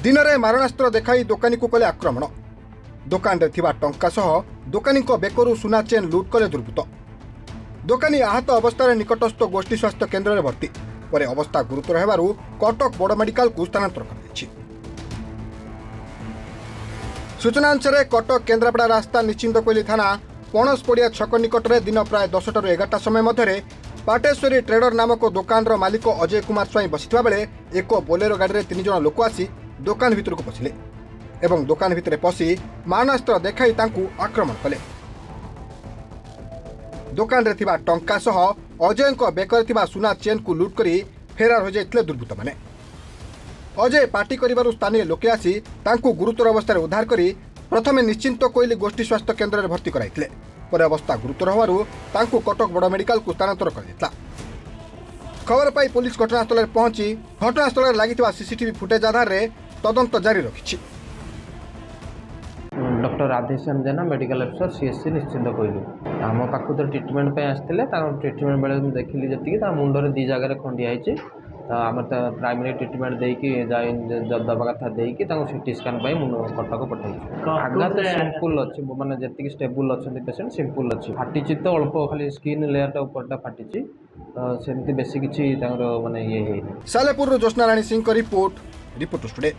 दिन में मारणास्त्र देखाई दोकानी को कले आक्रमण। दोकान रे थिबा टंका सह दोकानी बेकरू सुना चेन लुट कले दुर्बृत्त। दोकानी आहत अवस्था निकटस्थ गोष्ठी स्वास्थ्य केन्द्र में भर्ती पर अवस्था गुरुतर हेबारु कटक बड़ मेडिकल को स्थानांतर कर। सूचना अनुसार कटक केन्द्रापड़ा रास्ता निश्चिंतकोइली थाना पणस पड़िया छक निकट में दिन प्राय 10 ରୁ 11 समय मध्य पाटेश्वरी ट्रेडर नामक दोकान मालिक अजय कुमार स्वाई बसिथिबा बेले एक बोलेरो गाड़ी में 3 जण लोक आसी दोकान भितर को पशिले एवं दोकान भितर पशि मारणास्त्र देखाई तांकु आक्रमण कले। दोकान रे थिबा टंका सह अजय बेकर थिबा सुना चेन को लुट करी फेरार हो जाइथिले दुर्बृत्त माने। अजय पार्टी करिबारु स्थानीय लोके आसी तांकु गुरुतर अवस्था उद्धार करी प्रथमे निश्चिंत कोइली गोष्ठी स्वास्थ्य केन्द्र में भर्ती कराइथिले पर अवस्था गुरुतर होवारु तांकु कटक बड़ मेडिकल को स्थानांतर कर दिता। खबर पाई पुलिस घटनास्थल में पहुंची घटनास्थल में लगी सीसीटीवी फुटेज आधार में तदंत जारी रखी। डॉक्टर राधेश्याम जेना मेडिकल अफिसर सीएससी निश्चिंत कोइली आम पाक तो ट्रिटमेंट पे आसते ट्रिटमेंट बेले देखिली जी मुंडे 2 जगह खंडिया होती आम तो प्राइमरी ट्रिटमेंट देकी दबा कथा देकी सीटी स्कान मुंड कटक पठाई। आघात सिंपल अच्छी मानने जी स्टेबुल अच्छा पेसेंट सिंपल अच्छी फाटी तो अल्प खाली स्किन लेयर ऊपर फाटी तो सेमती बेसी किसी माने ये सालेपुर ज्योत्स्ना राणी सिंह रिपोर्ट टुडे।